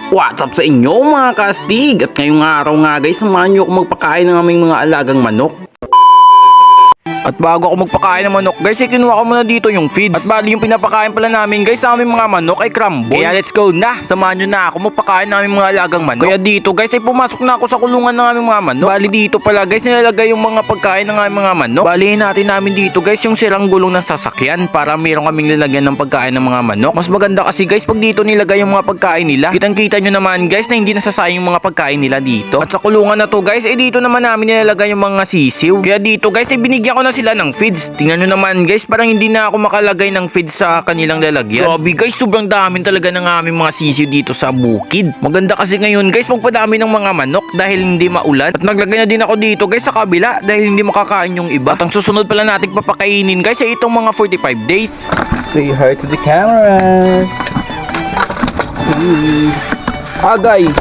What's up sa inyo mga kastig? At ngayong araw nga guys, samahan nyo ako magpakain ng aming mga alagang manok. At bago ako magpakain ng manok guys, kinuha ko muna dito yung feeds. At bali yung pinapakain pala namin guys sa aming mga manok ay crumble. Kaya let's go na, samahan nyo na ako magpakain ng aming mga alagang manok. Kaya dito guys ay pumasok na ako sa kulungan ng aming mga manok. Bali dito pala guys nilalagay yung mga pagkain ng aming mga manok. Balihin natin namin dito guys yung sirang gulong ng sasakyan para meron kaming lalagyan ng pagkain ng mga manok. Mas maganda kasi guys pag dito nilagay yung mga pagkain nila. Kitang-kita nyo naman guys na hindi nasasayang yung mga pagkain nila dito. At sa kulungan na to guys ay dito naman namin nilalagay yung mga sisiw. Kaya dito guys ay binigyan ko na sila ng feeds. Tingnan nyo naman guys, parang hindi na ako makalagay ng feeds sa kanilang lalagyan. Grabe guys, sobrang dami talaga ng aming mga sisiw dito sa bukid. Maganda kasi ngayon guys magpadami ng mga manok dahil hindi maulan. At naglagay na din ako dito guys sa kabila dahil hindi makakain yung iba. At ang susunod pala natin papakainin guys ay itong mga 45 days. Say hi to the cameras. Agay!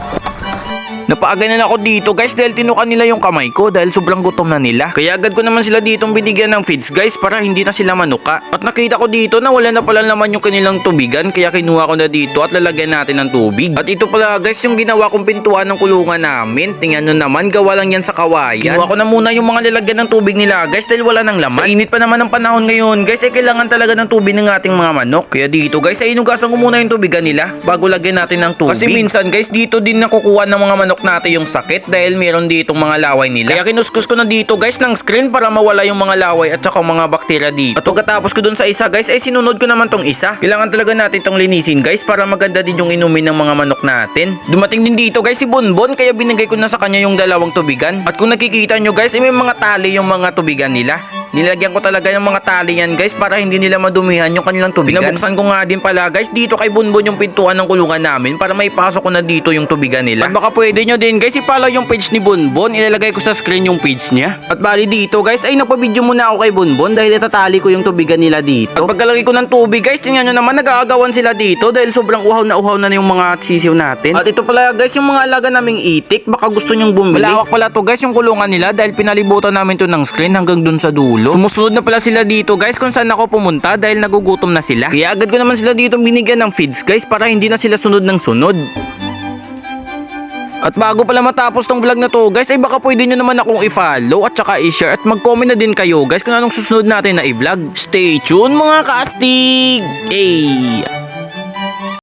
Napaagay na ako dito guys dahil tinukan nila yung kamay ko dahil sobrang gutom na nila. Kaya agad ko naman sila ditong binigyan ng feeds guys para hindi na sila manuka. At nakita ko dito na wala na pala naman yung kanilang tubigan kaya kinuha ko na dito at lalagyan natin ng tubig. At ito pala guys yung ginawa kong pintuan ng kulungan namin. Tingnan nyo naman, gawa lang yan sa kawayan. Kinuha ko na muna yung mga lalagyan ng tubig nila guys dahil wala nang laman. Sa init pa naman ng panahon ngayon guys ay kailangan talaga ng tubig ng ating mga manok. Kaya dito guys ay inugasan ko muna yung tubigan nila bago lagyan natin ng tubig. Kasi minsan guys dito din nakukuha ng mga manok natin yung sakit dahil meron ditong mga laway nila. Kaya kinuskus ko na dito guys ng screen para mawala yung mga laway at saka mga bakterya dito. At pagkatapos ko dun sa isa guys ay sinunod ko naman tong isa. Kailangan talaga natin tong linisin guys para maganda din yung inumin ng mga manok natin. Dumating din dito guys si Bonbon kaya binigay ko na sa kanya yung dalawang tubigan. At kung nakikita nyo guys ay may mga tali yung mga tubigan nila. Nilagyan ko talaga ng mga tali yan guys para hindi nila madumihan yung kanilang tubigan. Pinabuksan ko nga din pala guys dito kay Bonbon yung pintuan ng kulungan namin para maipasok ko na dito yung tubigan nila. At baka pwede nyo din guys i-follow yung page ni Bonbon. Ilalagay ko sa screen yung page niya. At bali dito guys ay napabidyo muna ako kay Bonbon dahil itatali ko yung tubigan nila dito. At pagkalagay ko ng tubig guys tingnan nyo naman nag-aagawan sila dito dahil sobrang uhaw na yung mga sisiw natin. At ito pala guys yung mga alaga naming itik, baka gusto nyong bumili. Malawak pala to guys yung kulungan nila dahil pinalibutan namin to ng screen hanggang dun sa dulo. Sumusunod na pala sila dito guys kung saan ako pumunta dahil nagugutom na sila. Kaya agad ko naman sila dito binigyan ng feeds guys para hindi na sila sunod ng sunod. At bago pala matapos tong vlog na to guys ay baka pwede nyo naman akong i-follow at saka i-share at mag-comment na din kayo guys kung anong susunod natin na i-vlog. Stay tuned mga kaastig! Hey!